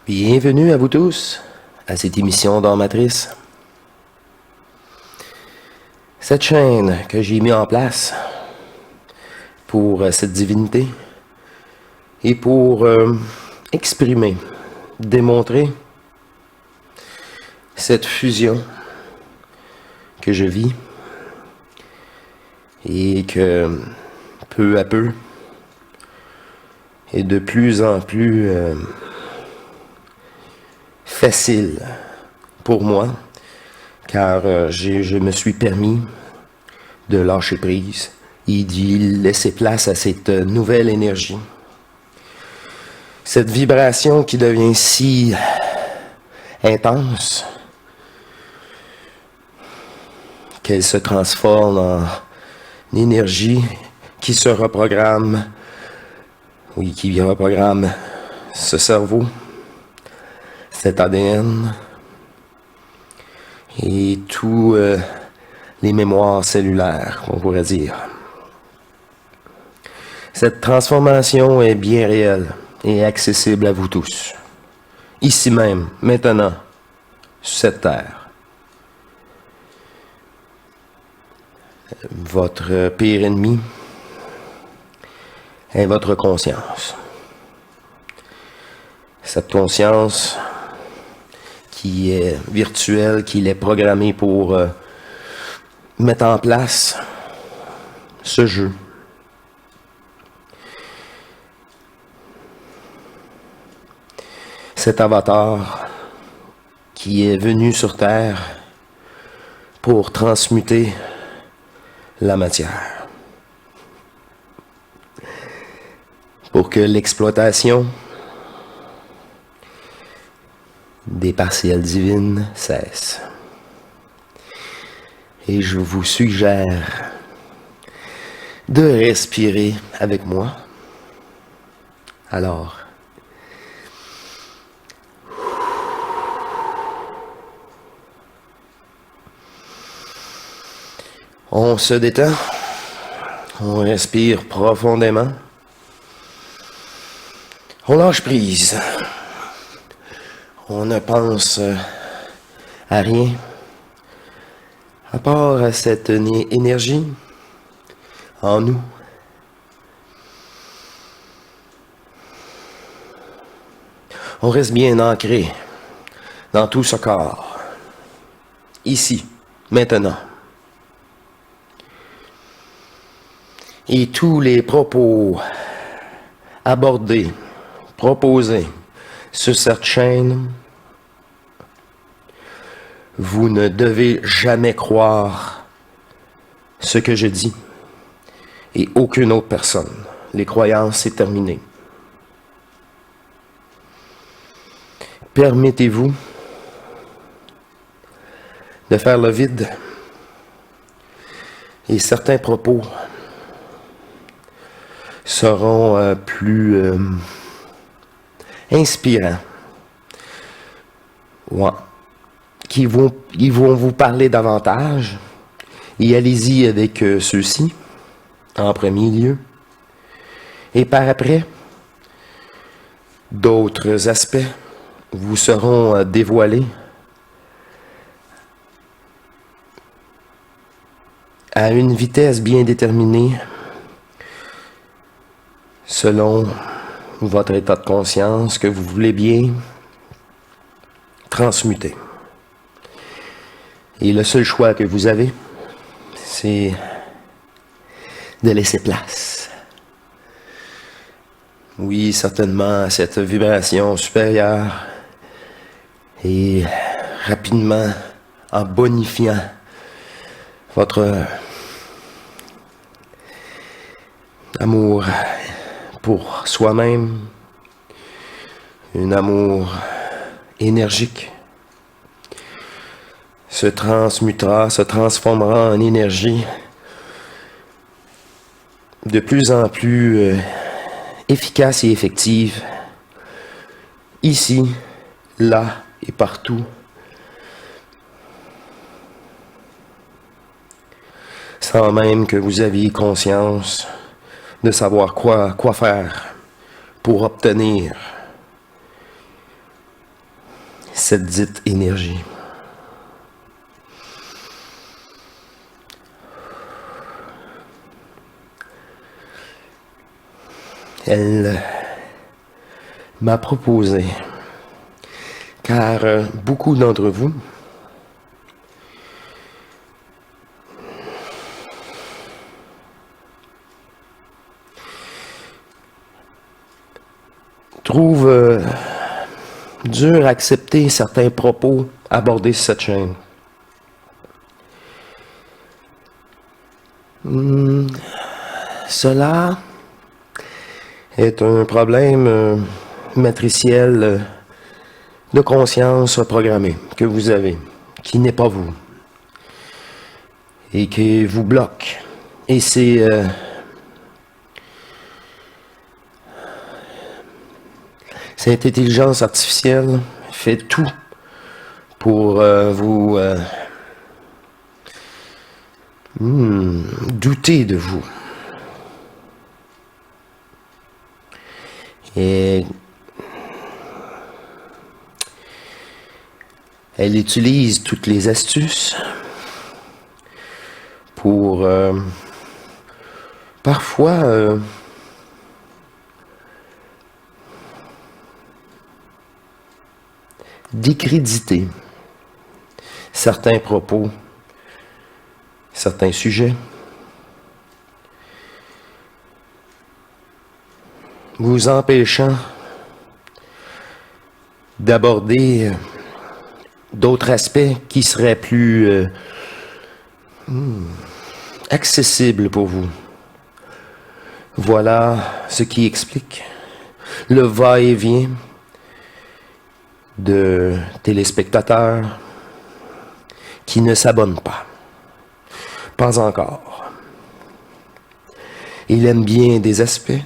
Bienvenue à vous tous à cette émission d'Art Matrice. Cette chaîne que j'ai mis en place pour cette divinité et pour exprimer, démontrer cette fusion que je vis et que peu à peu est de plus en plus facile pour moi, car je me suis permis de lâcher prise et d'y laisser place à cette nouvelle énergie. Cette vibration qui devient si intense qu'elle se transforme en énergie qui se reprogramme, oui, qui reprogramme ce cerveau, cet ADN et tous les mémoires cellulaires, on pourrait dire. Cette transformation est bien réelle et accessible à vous tous, ici même, maintenant, sur cette terre. Votre pire ennemi est votre conscience. Cette conscience qui est virtuelle, qui est programmée pour mettre en place ce jeu. Cet avatar qui est venu sur Terre pour transmuter la matière. Pour que l'exploitation des partiels divines cesse. Et je vous suggère de respirer avec moi. Alors, on se détend, on respire profondément, on lâche prise. On ne pense à rien, à part à cette énergie en nous. On reste bien ancré dans tout ce corps, ici, maintenant. Et tous les propos abordés, proposés sur cette chaîne, vous ne devez jamais croire ce que je dis et aucune autre personne. Les croyances, c'est terminé. Permettez-vous de faire le vide et certains propos seront plus inspirants. Ouais. Ils vont vous parler davantage et allez-y avec ceux-ci en premier lieu et par après d'autres aspects vous seront dévoilés à une vitesse bien déterminée selon votre état de conscience que vous voulez bien transmuter. Et le seul choix que vous avez, c'est de laisser place. Oui, certainement, à cette vibration supérieure et rapidement, en bonifiant votre amour pour soi-même, un amour énergique, se transformera en énergie de plus en plus efficace et effective, ici, là et partout, sans même que vous aviez conscience de savoir quoi faire pour obtenir cette dite énergie. Elle m'a proposé, car beaucoup d'entre vous trouvent dur à accepter certains propos abordés sur cette chaîne. Cela est un problème matriciel de conscience programmée que vous avez, qui n'est pas vous, et qui vous bloque. Et c'est cette intelligence artificielle fait tout pour vous douter de vous. Et elle utilise toutes les astuces pour parfois décréditer certains propos, certains sujets, vous empêchant d'aborder d'autres aspects qui seraient plus accessibles pour vous. Voilà ce qui explique le va-et-vient de téléspectateurs qui ne s'abonnent pas. Pas encore. Ils aiment bien des aspects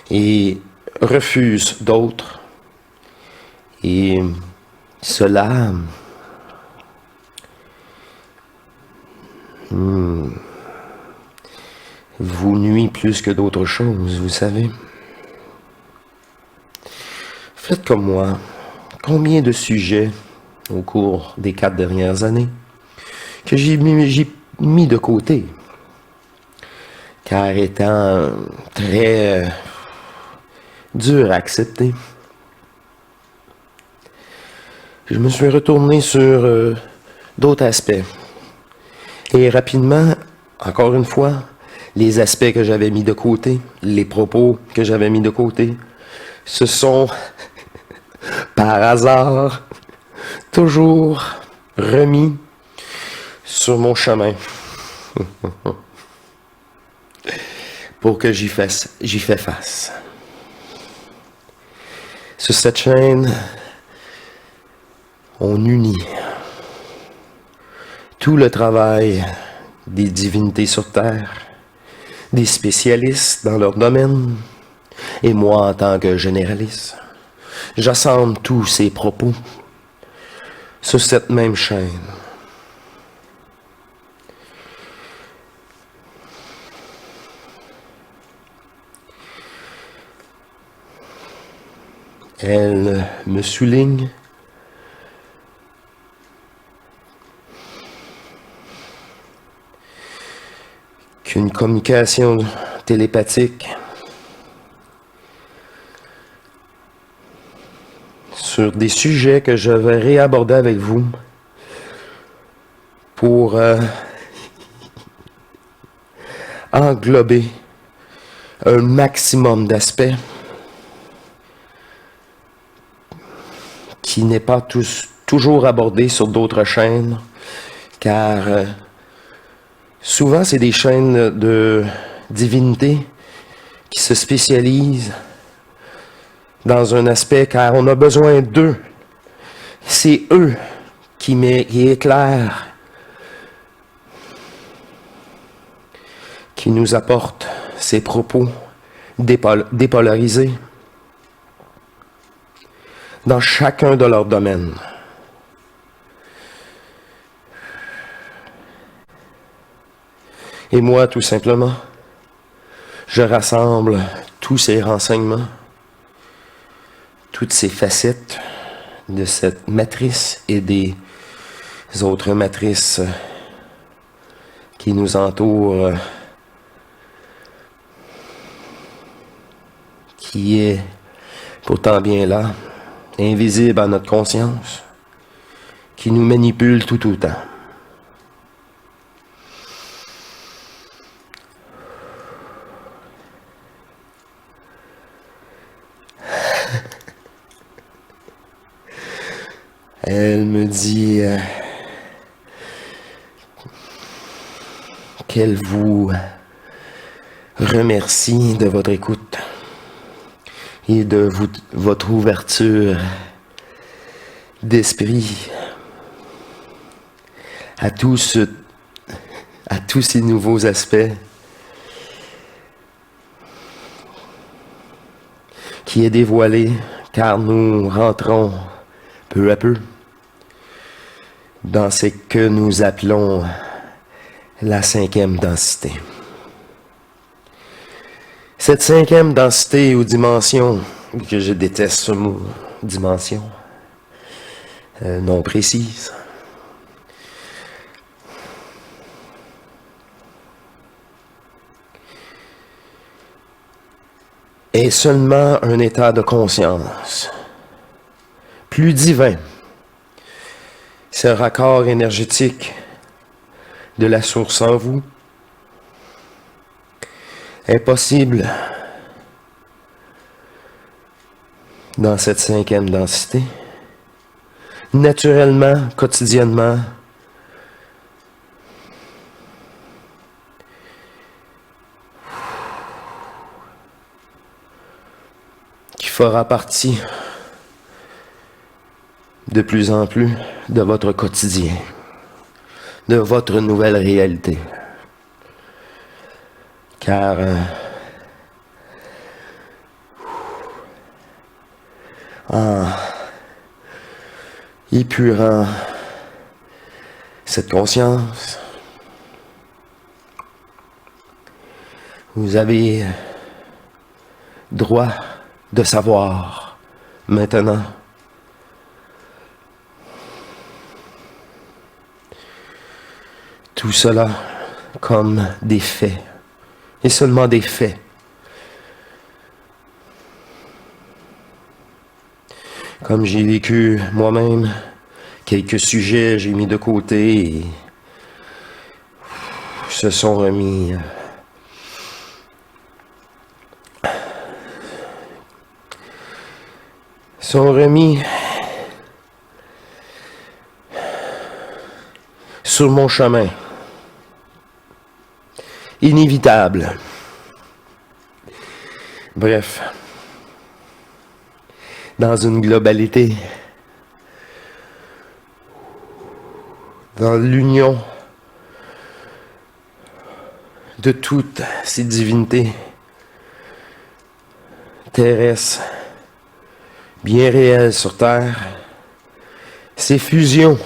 et refusent d'autres. Et cela vous nuit plus que d'autres choses, vous savez. Faites comme moi. Combien de sujets au cours des 4 dernières années que j'ai mis de côté, car étant très dur à accepter. Je me suis retourné sur d'autres aspects. Et rapidement, encore une fois, les aspects que j'avais mis de côté, les propos que j'avais mis de côté, se sont, par hasard, toujours remis sur mon chemin. Pour que j'y fais face. Sur cette chaîne, on unit tout le travail des divinités sur Terre, des spécialistes dans leur domaine, et moi en tant que généraliste. J'assemble tous ces propos sur cette même chaîne. Elle me souligne qu'une communication télépathique sur des sujets que je vais réaborder avec vous pour englober un maximum d'aspects qui n'est pas toujours abordé sur d'autres chaînes, car souvent c'est des chaînes de divinité qui se spécialisent dans un aspect, car on a besoin d'eux. C'est eux qui éclairent, qui nous apportent ces propos dépolarisés dans chacun de leurs domaines. Et moi, tout simplement, je rassemble tous ces renseignements, toutes ces facettes de cette matrice et des autres matrices qui nous entourent, qui est pourtant bien là, invisible à notre conscience, qui nous manipule tout autant. Elle me dit qu'elle vous remercie de votre écoute et de votre ouverture d'esprit à tous ces nouveaux aspects qui est dévoilé, car nous rentrons peu à peu dans ce que nous appelons la 5e densité. Cette 5e densité ou dimension, que je déteste ce mot, dimension, non précise, est seulement un état de conscience plus divin. Ce raccord énergétique de la source en vous est possible dans cette 5e densité, naturellement, quotidiennement, qui fera partie de plus en plus de votre quotidien, de votre nouvelle réalité. Car en épurant cette conscience, vous avez droit de savoir maintenant tout cela comme des faits, et seulement des faits. Comme j'ai vécu moi-même quelques sujets, j'ai mis de côté et se sont remis sur mon chemin. Inévitable. Bref, dans une globalité, dans l'union de toutes ces divinités terrestres, bien réelles sur Terre, ces fusions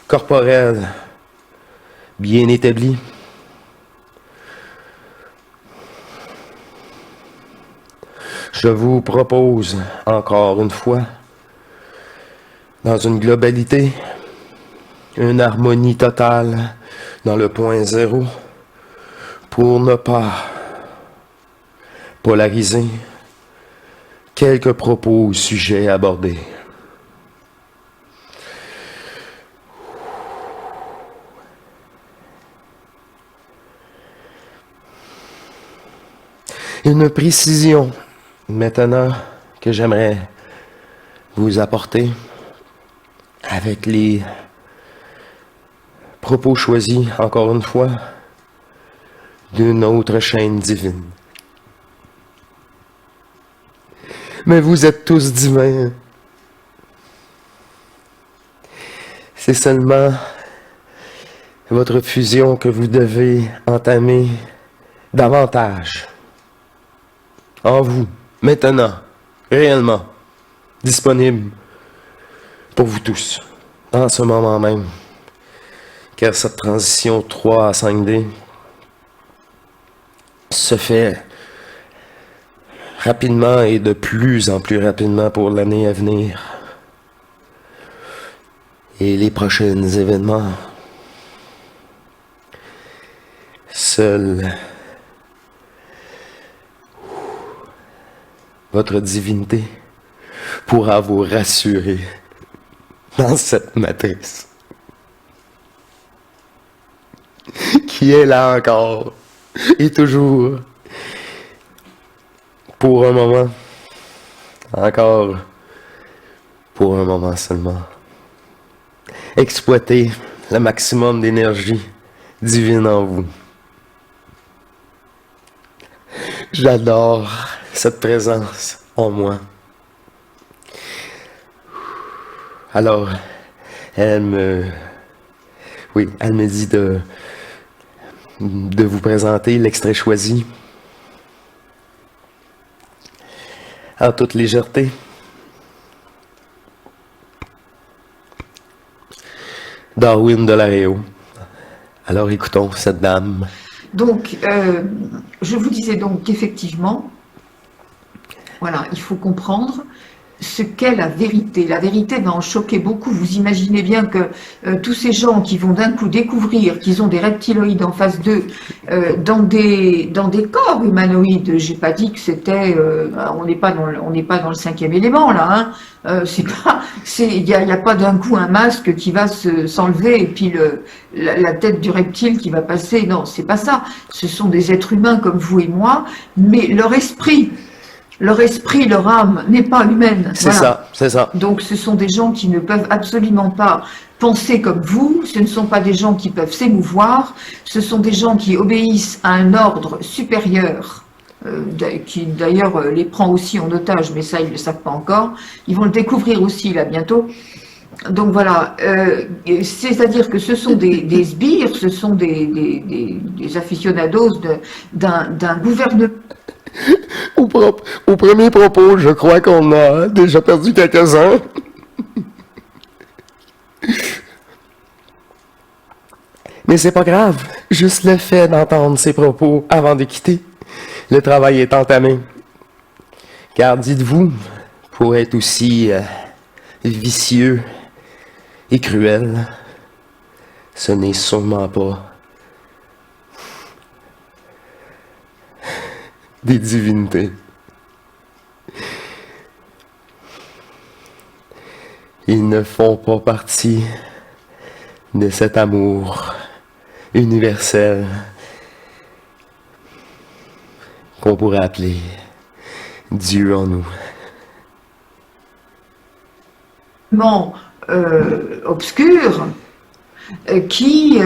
corporelles bien établies, je vous propose encore une fois, dans une globalité, une harmonie totale dans le point zéro, pour ne pas polariser quelques propos ou sujets abordés. Une précision maintenant que j'aimerais vous apporter avec les propos choisis, encore une fois, d'une autre chaîne divine. Mais vous êtes tous divins. C'est seulement votre fusion que vous devez entamer davantage en vous, maintenant, réellement, disponible pour vous tous, en ce moment même. Car cette transition 3 à 5D se fait rapidement et de plus en plus rapidement pour l'année à venir. et les prochains événements. Seule votre divinité pourra vous rassurer dans cette matrice qui est là encore et toujours pour un moment, encore pour un moment seulement. Exploitez le maximum d'énergie divine en vous. J'adore cette présence en moi. Alors, elle me dit de vous présenter l'extrait choisi en toute légèreté. Darwin de l'Aréo. Alors écoutons cette dame. Donc, je vous disais donc qu'effectivement, voilà, il faut comprendre ce qu'est la vérité. La vérité va en choquer beaucoup. Vous imaginez bien que tous ces gens qui vont d'un coup découvrir qu'ils ont des reptiloïdes en face d'eux dans des corps humanoïdes. J'ai pas dit que c'était, on n'est pas dans le cinquième élément là. Hein. Il y a pas d'un coup un masque qui va s'enlever et puis la tête du reptile qui va passer. Non, c'est pas ça. Ce sont des êtres humains comme vous et moi, mais leur esprit, leur âme n'est pas humaine. C'est voilà. ça, c'est ça. Donc ce sont des gens qui ne peuvent absolument pas penser comme vous, ce ne sont pas des gens qui peuvent s'émouvoir, ce sont des gens qui obéissent à un ordre supérieur, qui d'ailleurs les prend aussi en otage, mais ça ils ne le savent pas encore, ils vont le découvrir aussi là bientôt. Donc voilà, c'est-à-dire que ce sont des sbires, ce sont des aficionados d'un gouvernement. Au premier propos, je crois qu'on a déjà perdu quelques-uns. Mais c'est pas grave, juste le fait d'entendre ces propos avant de quitter, le travail est entamé. Car dites-vous, pour être aussi vicieux et cruel, ce n'est sûrement pas des divinités. Ils ne font pas partie de cet amour universel qu'on pourrait appeler Dieu en nous. Obscur qui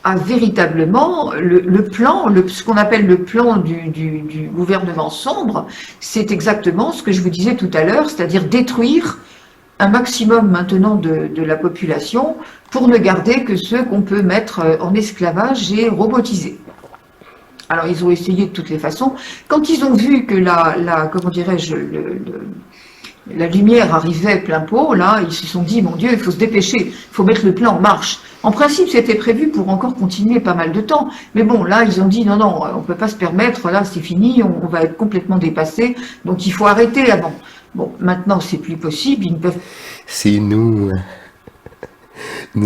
a véritablement le plan, ce qu'on appelle le plan du gouvernement sombre, c'est exactement ce que je vous disais tout à l'heure, c'est-à-dire détruire un maximum maintenant de la population pour ne garder que ceux qu'on peut mettre en esclavage et robotiser. Alors ils ont essayé de toutes les façons. Quand ils ont vu que comment dirais-je, la lumière arrivait plein pot, là, ils se sont dit, mon Dieu, il faut se dépêcher, il faut mettre le plan en marche. En principe, c'était prévu pour encore continuer pas mal de temps. Mais bon, là, ils ont dit, non, on ne peut pas se permettre, là, c'est fini, on va être complètement dépassé, donc il faut arrêter avant. Bon, maintenant, c'est plus possible, ils ne peuvent... C'est nous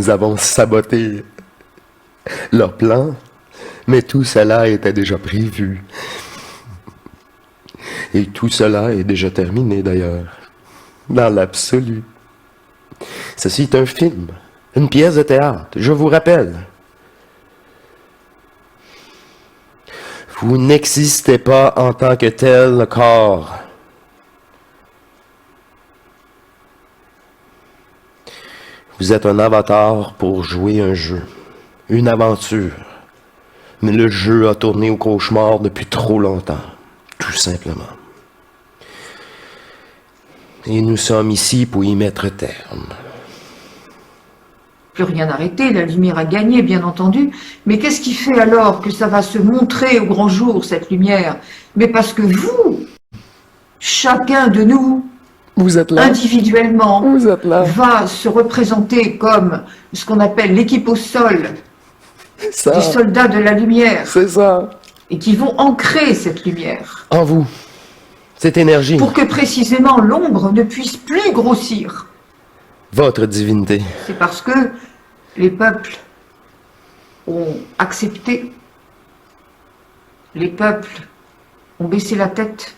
avons saboté leur plan, mais tout cela était déjà prévu. Et tout cela est déjà terminé d'ailleurs. Dans l'absolu. Ceci est un film, une pièce de théâtre, je vous rappelle. Vous n'existez pas en tant que tel corps. Vous êtes un avatar pour jouer un jeu, une aventure. Mais le jeu a tourné au cauchemar depuis trop longtemps, tout simplement. Et nous sommes ici pour y mettre terme. Plus rien arrêté, la lumière a gagné, bien entendu. Mais qu'est-ce qui fait alors que ça va se montrer au grand jour, cette lumière? Mais parce que vous, chacun de nous, vous êtes là. Individuellement, vous êtes là. Va se représenter comme ce qu'on appelle l'équipe au sol, ça. Des soldats de la lumière. C'est ça. Et qui vont ancrer cette lumière. En vous. Cette énergie. Pour que précisément l'ombre ne puisse plus grossir. Votre divinité. C'est parce que les peuples ont accepté, les peuples ont baissé la tête,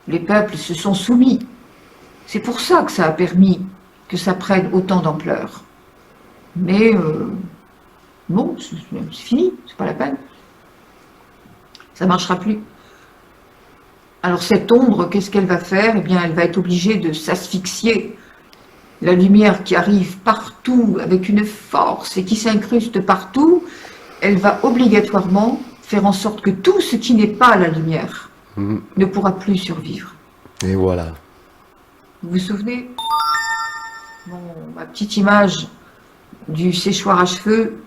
les peuples se sont soumis. C'est pour ça que ça a permis que ça prenne autant d'ampleur. Mais bon, c'est fini, c'est pas la peine. Ça ne marchera plus. Alors cette ombre, qu'est-ce qu'elle va faire? Eh bien, elle va être obligée de s'asphyxier. La lumière qui arrive partout avec une force et qui s'incruste partout, elle va obligatoirement faire en sorte que tout ce qui n'est pas la lumière ne pourra plus survivre. Et voilà. Vous vous souvenez? Ma petite image du séchoir à cheveux,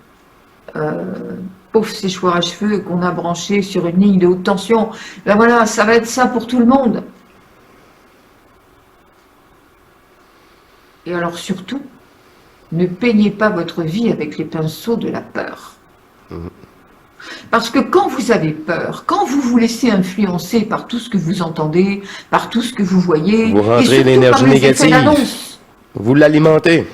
pauvre séchoir à cheveux qu'on a branché sur une ligne de haute tension. Ben voilà, ça va être ça pour tout le monde. Et alors surtout, ne peignez pas votre vie avec les pinceaux de la peur. Parce que quand vous avez peur, quand vous vous laissez influencer par tout ce que vous entendez, par tout ce que vous voyez, vous rentrez et surtout l'énergie par les effets négative. d'annonce. Vous l'alimentez.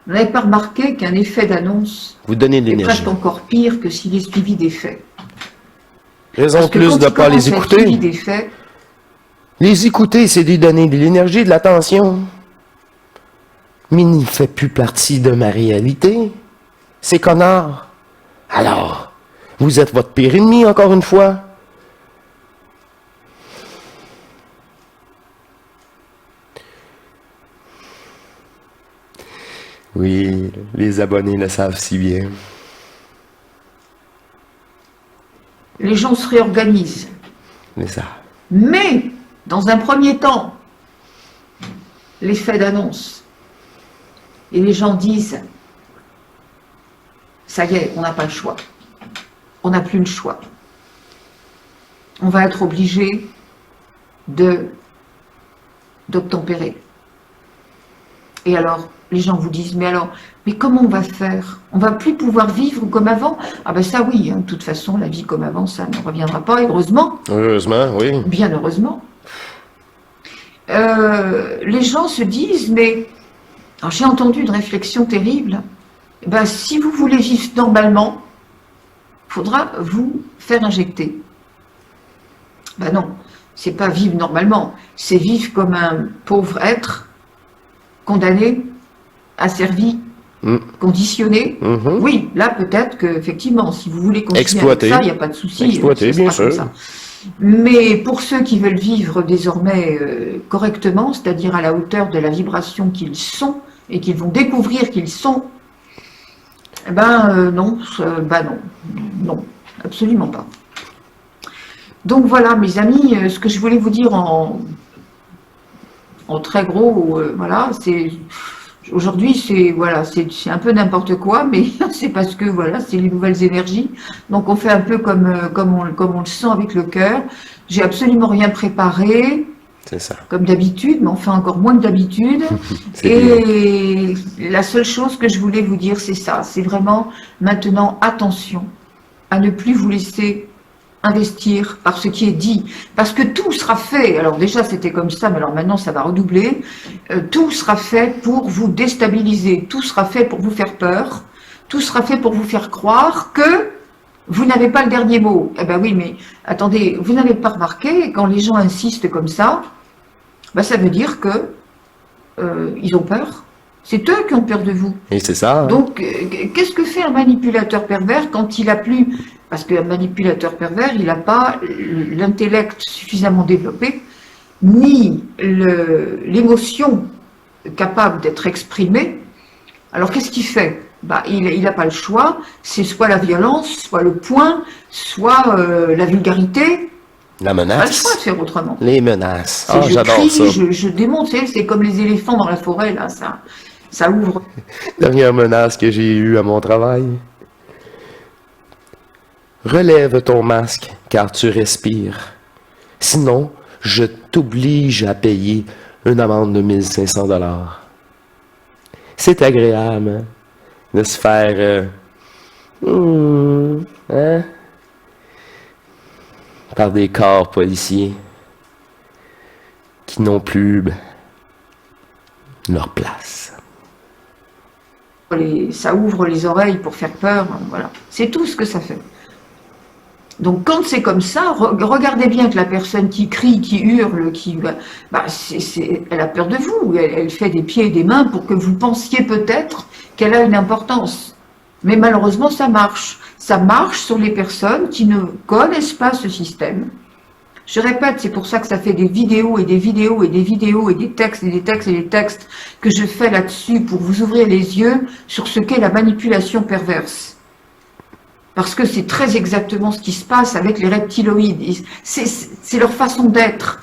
Vous n'avez pas remarqué qu'un effet d'annonce Vous donnez de est l'énergie. presque encore pire que s'il est suivi d'effets. Raison Parce que plus quand de ne il pas les commence à être suivi écouter. d'effets, Les écouter, c'est lui donner de l'énergie, de l'attention. Mais il ne fait plus partie de ma réalité. C'est connard. Alors, vous êtes votre pire ennemi, encore une fois. Oui, les abonnés le savent si bien. les gens se réorganisent. Mais ça. Mais, dans un premier temps, l'effet d'annonce. Et les gens disent, ça y est, on n'a pas le choix. On n'a plus le choix. On va être obligé d'obtempérer. Et alors, les gens vous disent, mais comment on va faire? On va plus pouvoir vivre comme avant? Ah ben ça oui, de toute façon, la vie comme avant, ça ne reviendra pas, heureusement. Heureusement, oui. Bien heureusement. Les gens se disent, mais alors j'ai entendu une réflexion terrible, si vous voulez vivre normalement, il faudra vous faire injecter. Ben non, c'est pas vivre normalement, c'est vivre comme un pauvre être, condamné, asservi, conditionné. Oui, là peut-être qu'effectivement, si vous voulez continuer avec ça, il n'y a pas de souci. Exploité, bien sûr. Mais pour ceux qui veulent vivre désormais correctement, c'est-à-dire à la hauteur de la vibration qu'ils sont et qu'ils vont découvrir qu'ils sont, non, absolument pas. Donc voilà, mes amis, ce que je voulais vous dire en très gros, voilà, c'est aujourd'hui, c'est un peu n'importe quoi, mais c'est parce que voilà, c'est les nouvelles énergies. Donc on fait un peu comme on le sent avec le cœur. J'ai absolument rien préparé. C'est ça. Comme d'habitude, mais enfin encore moins que d'habitude. Et la seule chose que je voulais vous dire, c'est ça. C'est vraiment maintenant attention à ne plus vous laisser investir par ce qui est dit. Parce que tout sera fait. Alors déjà, c'était comme ça, mais alors maintenant, ça va redoubler. Tout sera fait pour vous déstabiliser. Tout sera fait pour vous faire peur. Tout sera fait pour vous faire croire que vous n'avez pas le dernier mot. Eh ben oui, mais attendez, vous n'avez pas remarqué, quand les gens insistent comme ça, ça veut dire que ils ont peur. C'est eux qui ont peur de vous. Et c'est ça. Donc, qu'est-ce que fait un manipulateur pervers quand il a plus... Parce qu'un manipulateur pervers, il n'a pas l'intellect suffisamment développé, ni l'émotion capable d'être exprimée. Alors, qu'est-ce qu'il fait? Il n'a pas le choix. C'est soit la violence, soit le poing, soit la vulgarité. La menace. Il n'a pas le choix de faire autrement. Les menaces. Je j'adore crie, ça. je démonte, c'est comme les éléphants dans la forêt, là, ça ouvre. Dernière menace que j'ai eue à mon travail. Relève ton masque, car tu respires. Sinon, je t'oblige à payer une amende de 1500 $. C'est agréable, hein, de se faire... par des corps policiers qui n'ont plus leur place. Ça ouvre les oreilles pour faire peur, voilà. C'est tout ce que ça fait. Donc quand c'est comme ça, regardez bien que la personne qui crie, qui hurle, elle a peur de vous, elle fait des pieds et des mains pour que vous pensiez peut-être qu'elle a une importance. Mais malheureusement, ça marche. Ça marche sur les personnes qui ne connaissent pas ce système. Je répète, c'est pour ça que ça fait des vidéos et des vidéos et des vidéos et des textes et des textes et des textes que je fais là-dessus pour vous ouvrir les yeux sur ce qu'est la manipulation perverse. Parce que c'est très exactement ce qui se passe avec les reptiloïdes. C'est leur façon d'être.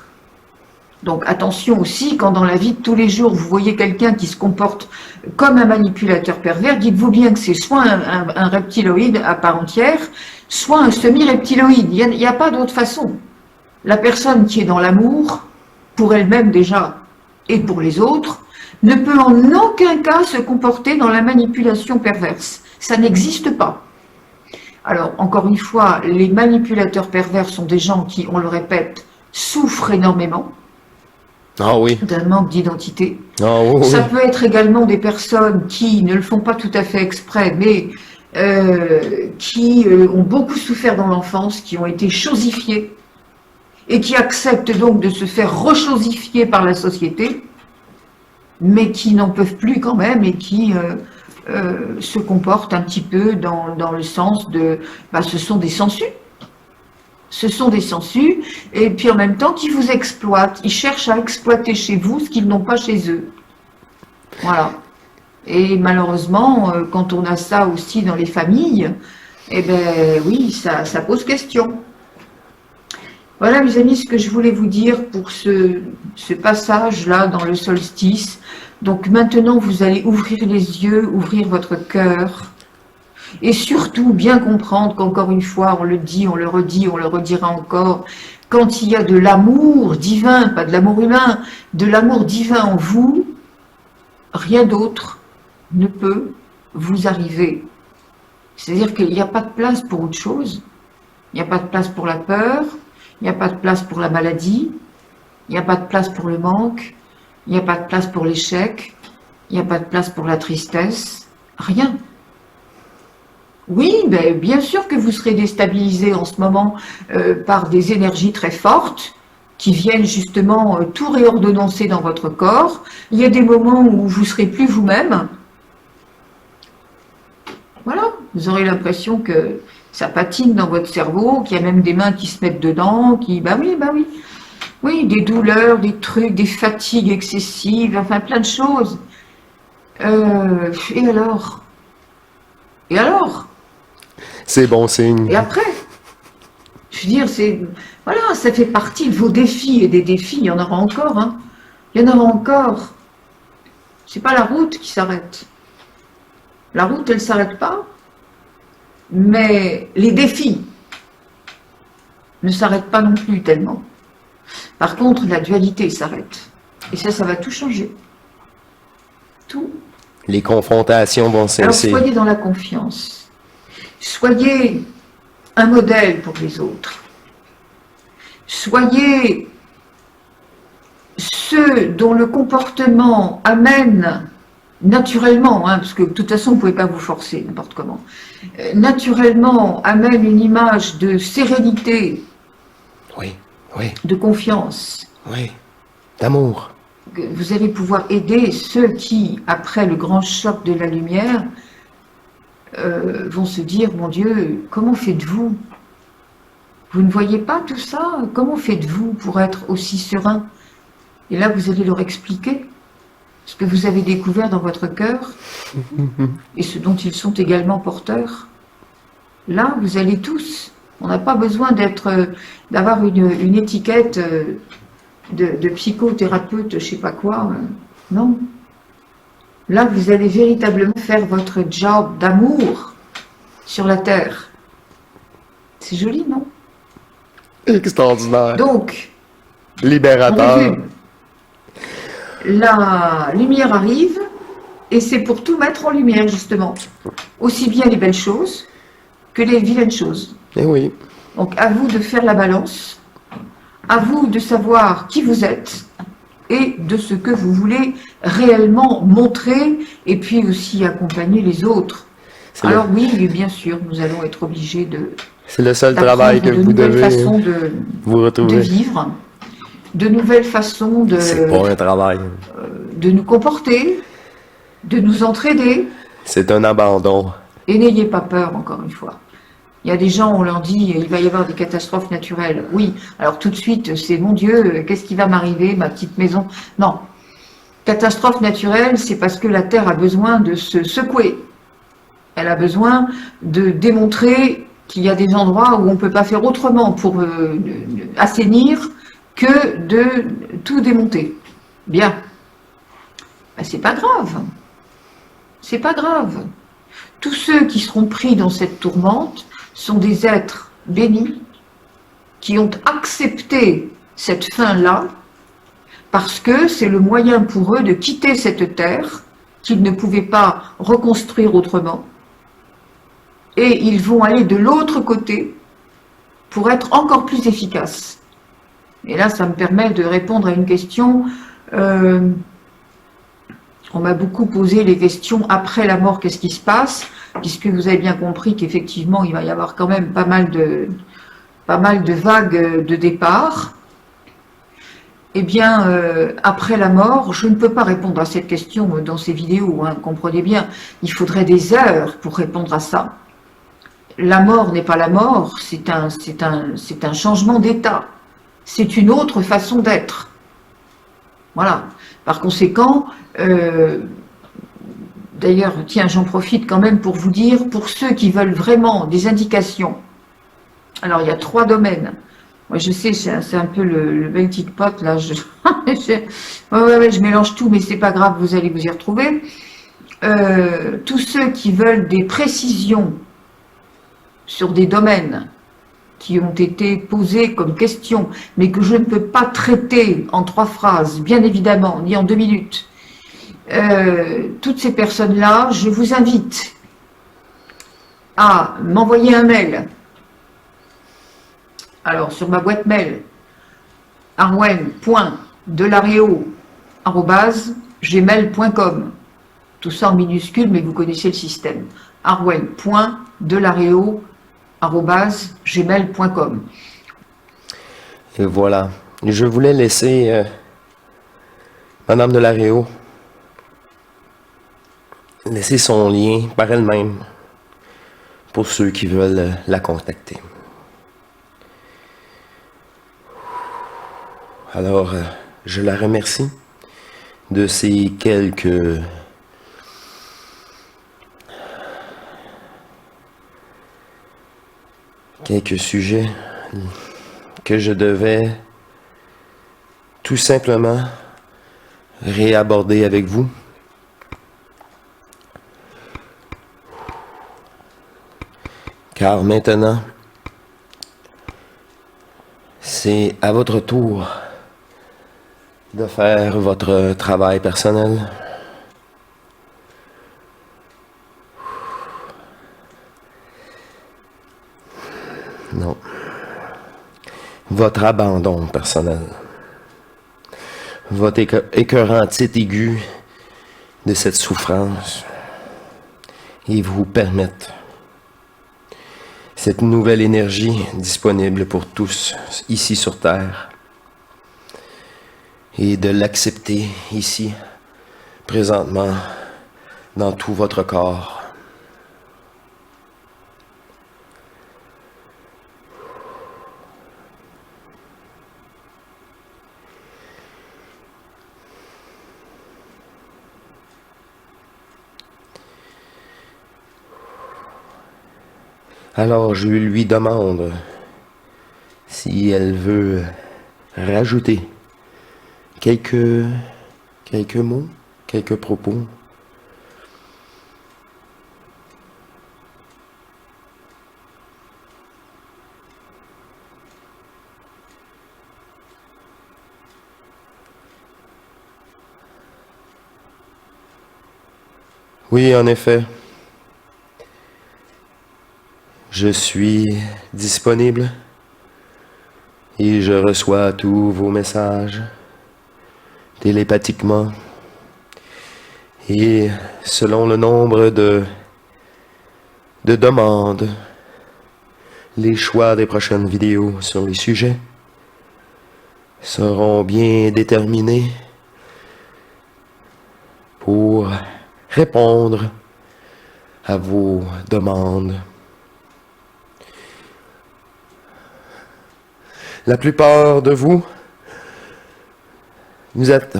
Donc attention aussi, quand dans la vie de tous les jours, vous voyez quelqu'un qui se comporte comme un manipulateur pervers, dites-vous bien que c'est soit un reptiloïde à part entière, soit un semi-reptiloïde. Il n'y a pas d'autre façon. La personne qui est dans l'amour, pour elle-même déjà, et pour les autres, ne peut en aucun cas se comporter dans la manipulation perverse. Ça n'existe pas. Alors, encore une fois, les manipulateurs pervers sont des gens qui, on le répète, souffrent énormément. Ah oui. D'un manque d'identité. Ah oui. Ça peut être également des personnes qui ne le font pas tout à fait exprès, mais qui ont beaucoup souffert dans l'enfance, qui ont été chosifiées, et qui acceptent donc de se faire rechosifier par la société, mais qui n'en peuvent plus quand même, et qui se comportent un petit peu dans le sens de... ce sont des sangsues. Ce sont des sangsues, et puis en même temps qui vous exploitent. Ils cherchent à exploiter chez vous ce qu'ils n'ont pas chez eux. Voilà. Et malheureusement, quand on a ça aussi dans les familles, eh bien oui, ça pose question. Voilà mes amis ce que je voulais vous dire pour ce passage-là dans le solstice. Donc maintenant vous allez ouvrir les yeux, ouvrir votre cœur. Et surtout, bien comprendre qu'encore une fois, on le dit, on le redit, on le redira encore, quand il y a de l'amour divin, pas de l'amour humain, de l'amour divin en vous, rien d'autre ne peut vous arriver. C'est-à-dire qu'il n'y a pas de place pour autre chose, il n'y a pas de place pour la peur, il n'y a pas de place pour la maladie, il n'y a pas de place pour le manque, il n'y a pas de place pour l'échec, il n'y a pas de place pour la tristesse, rien. Oui, bien sûr que vous serez déstabilisé en ce moment par des énergies très fortes qui viennent justement tout réordonnancer dans votre corps. Il y a des moments où vous ne serez plus vous-même. Voilà, vous aurez l'impression que ça patine dans votre cerveau, qu'il y a même des mains qui se mettent dedans, oui. Oui, des douleurs, des trucs, des fatigues excessives, enfin plein de choses. Et alors ? Et alors ? C'est bon signe. Et après, je veux dire, voilà, ça fait partie de vos défis, et des défis, il y en aura encore, hein. Il y en aura encore. C'est pas la route qui s'arrête. La route, elle ne s'arrête pas, mais les défis ne s'arrêtent pas non plus tellement. Par contre, la dualité s'arrête. Et ça va tout changer. Tout. Les confrontations vont cesser. Alors, soyez dans la confiance. Soyez un modèle pour les autres. Soyez ceux dont le comportement amène naturellement, parce que de toute façon, vous ne pouvez pas vous forcer n'importe comment, naturellement amène une image de sérénité, oui. de confiance. Oui, d'amour. Vous allez pouvoir aider ceux qui, après le grand choc de la lumière, vont se dire, mon Dieu, comment faites-vous? Vous ne voyez pas tout ça? Comment faites-vous pour être aussi serein? Et là, vous allez leur expliquer ce que vous avez découvert dans votre cœur et ce dont ils sont également porteurs. Là, vous allez tous. On n'a pas besoin d'avoir une étiquette de psychothérapeute, je ne sais pas quoi. Non. Là, vous allez véritablement faire votre job d'amour sur la terre. C'est joli, non? Extraordinaire. Donc, libérateur. La lumière arrive, et c'est pour tout mettre en lumière, justement. Aussi bien les belles choses que les vilaines choses. Eh oui. Donc, à vous de faire la balance, à vous de savoir qui vous êtes, et de ce que vous voulez réellement montrer et puis aussi accompagner les autres. Alors oui, bien sûr, nous allons être obligés c'est le seul travail que vous devez façons vous retrouver. De vivre, de nouvelles façons C'est pas un travail. De nous comporter, de nous entraider. C'est un abandon. Et n'ayez pas peur, encore une fois. Il y a des gens, on leur dit, il va y avoir des catastrophes naturelles. Oui, alors tout de suite, c'est mon Dieu, qu'est-ce qui va m'arriver, ma petite maison? Non. Catastrophe naturelle, c'est parce que la Terre a besoin de se secouer. Elle a besoin de démontrer qu'il y a des endroits où on ne peut pas faire autrement pour assainir que de tout démonter. Bien. Ben, c'est pas grave. C'est pas grave. Tous ceux qui seront pris dans cette tourmente sont des êtres bénis qui ont accepté cette fin-là parce que c'est le moyen pour eux de quitter cette terre qu'ils ne pouvaient pas reconstruire autrement, et ils vont aller de l'autre côté pour être encore plus efficaces. Et là, ça me permet de répondre à une question. On m'a beaucoup posé les questions après la mort, qu'est-ce qui se passe, puisque vous avez bien compris qu'effectivement, il va y avoir quand même pas mal de vagues de départ. Eh bien, après la mort, je ne peux pas répondre à cette question dans ces vidéos, hein, comprenez bien, il faudrait des heures pour répondre à ça. La mort n'est pas la mort, c'est un changement d'état, c'est une autre façon d'être. Voilà. Par conséquent, d'ailleurs, tiens, j'en profite quand même pour vous dire, pour ceux qui veulent vraiment des indications, alors il y a 3 domaines. Moi, je sais, c'est un peu le melting pot, là. Je mélange tout, mais c'est pas grave, vous allez vous y retrouver. Tous ceux qui veulent des précisions sur des domaines qui ont été posés comme questions, mais que je ne peux pas traiter en 3 phrases, bien évidemment, ni en 2 minutes. Toutes ces personnes-là, je vous invite à m'envoyer un mail. Alors, sur ma boîte mail, arwen.delareo@gmail.com. Tout ça en minuscule, mais vous connaissez le système. arwen.delareo@gmail.com. Et voilà. Je voulais laisser Madame Delareo laisser son lien par elle-même pour ceux qui veulent la contacter. Alors, je la remercie de ces quelques sujets que je devais tout simplement réaborder avec vous. Car maintenant, c'est à votre tour de faire votre travail personnel. Non. Votre abandon personnel. Votre écœurant titre aigu de cette souffrance. Et vous permettre cette nouvelle énergie disponible pour tous ici sur Terre. Et de l'accepter ici, présentement, dans tout votre corps. Alors je lui demande si elle veut rajouter quelques mots, quelques propos. Oui, en effet. Je suis disponible et je reçois tous vos messages, télépathiquement, et selon le nombre de demandes, les choix des prochaines vidéos sur les sujets seront bien déterminés pour répondre à vos demandes. La plupart de vous, vous n'êtes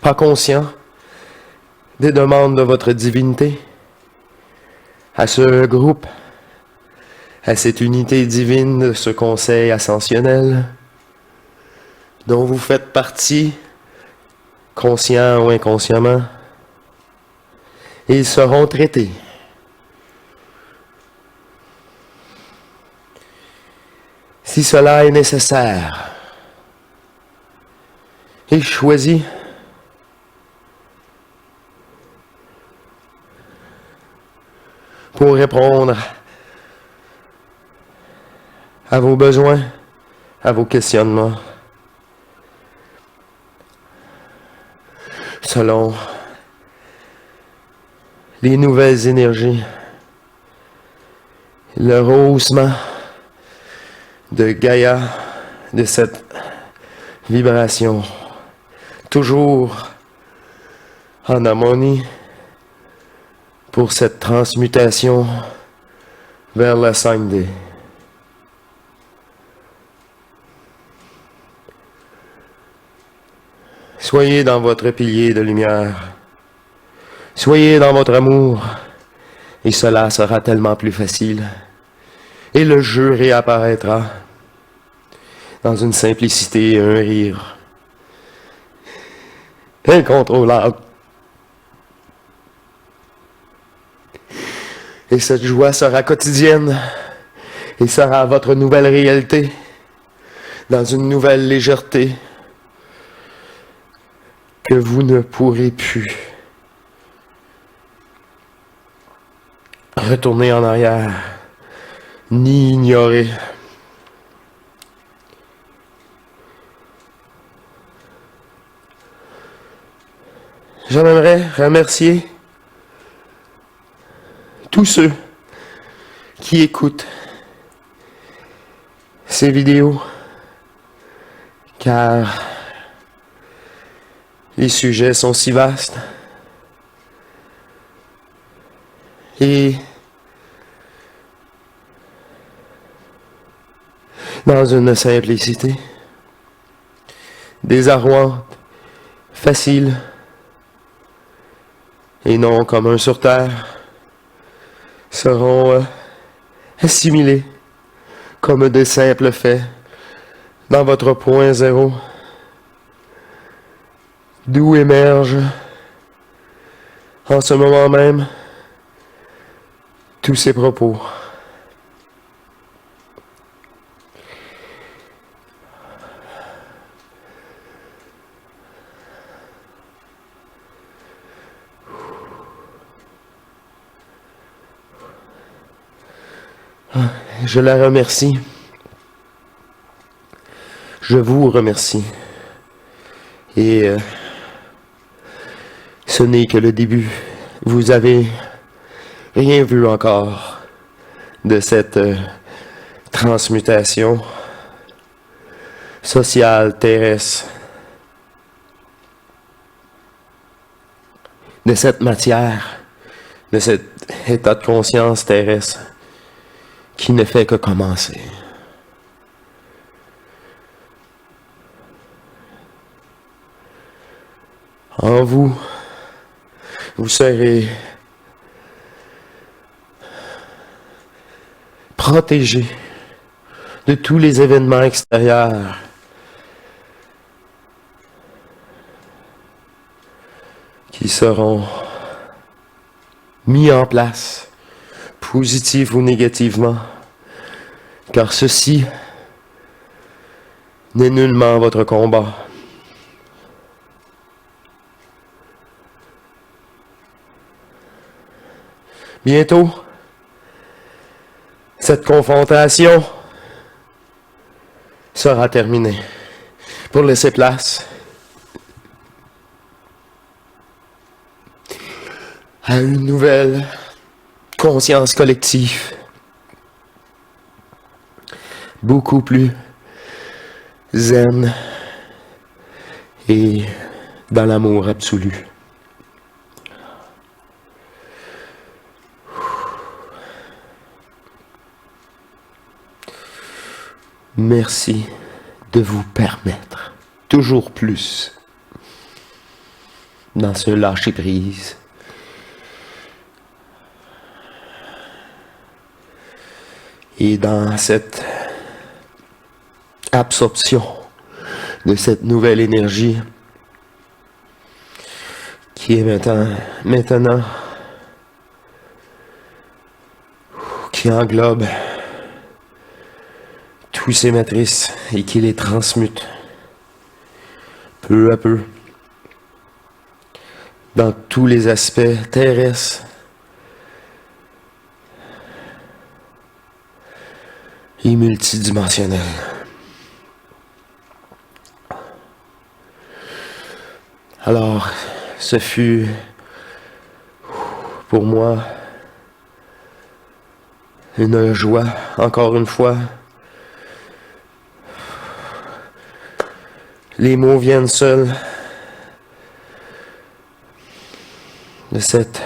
pas conscient des demandes de votre divinité à ce groupe, à cette unité divine de ce conseil ascensionnel dont vous faites partie, conscient ou inconsciemment. Ils seront traités. Si cela est nécessaire, et choisis pour répondre à vos besoins, à vos questionnements, selon les nouvelles énergies, le rehaussement de Gaïa, de cette vibration, toujours en harmonie pour cette transmutation vers la 5D. Soyez dans votre pilier de lumière. Soyez dans votre amour. Et cela sera tellement plus facile. Et le jeu réapparaîtra dans une simplicité et un rire incontrôlable. Et cette joie sera quotidienne et sera votre nouvelle réalité dans une nouvelle légèreté que vous ne pourrez plus retourner en arrière ni ignorer. J'aimerais remercier tous ceux qui écoutent ces vidéos, car les sujets sont si vastes et dans une simplicité désarroante, facile et non commun sur terre, seront assimilés comme de simples faits dans votre point zéro, d'où émergent en ce moment même tous ces propos. Je la remercie. Je vous remercie. Et ce n'est que le début. Vous avez rien vu encore de cette transmutation sociale terrestre, de cette matière, de cet état de conscience terrestre qui ne fait que commencer. En vous, vous serez protégé de tous les événements extérieurs qui seront mis en place, positif ou négativement, car ceci n'est nullement votre combat. Bientôt, cette confrontation sera terminée pour laisser place à une nouvelle conscience collective, beaucoup plus zen et dans l'amour absolu. Merci de vous permettre toujours plus dans ce lâcher-prise. Et dans cette absorption de cette nouvelle énergie qui est maintenant qui englobe tous ces matrices et qui les transmute peu à peu dans tous les aspects terrestres et multidimensionnels. Alors, ce fut pour moi une joie, encore une fois. Les mots viennent seuls de cette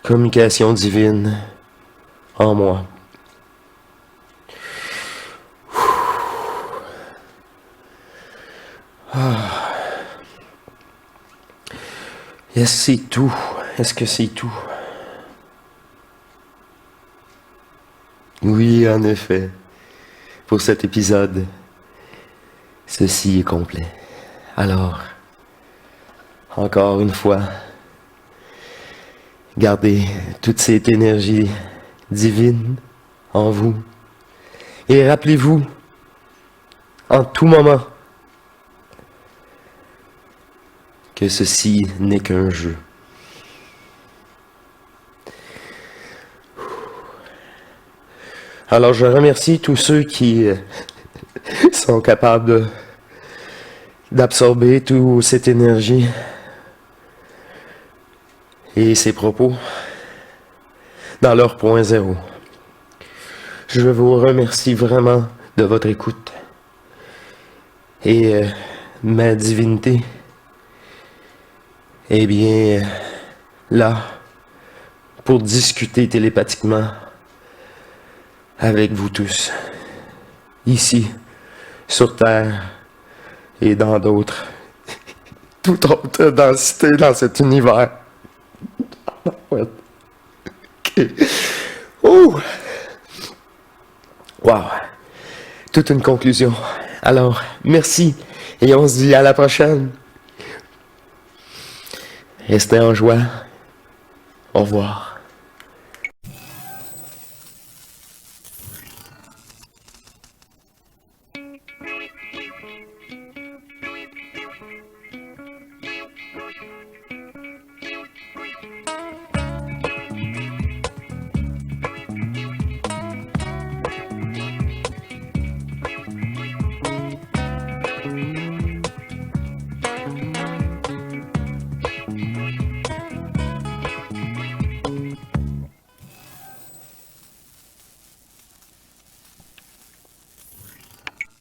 communication divine en moi. Est-ce que c'est tout? Est-ce que c'est tout? Oui, en effet. Pour cet épisode, ceci est complet. Alors, encore une fois, gardez toute cette énergie divine en vous. Et rappelez-vous, en tout moment, que ceci n'est qu'un jeu. Alors je remercie tous ceux qui sont capables d'absorber toute cette énergie et ces propos dans leur point zéro. Je vous remercie vraiment de votre écoute et ma divinité eh bien, là, pour discuter télépathiquement avec vous tous, ici, sur Terre et dans d'autres, toute autre densité dans cet univers. Ouais. Okay. Oh! Wow! Toute une conclusion. Alors, merci et on se dit à la prochaine. Restez en joie. Au revoir.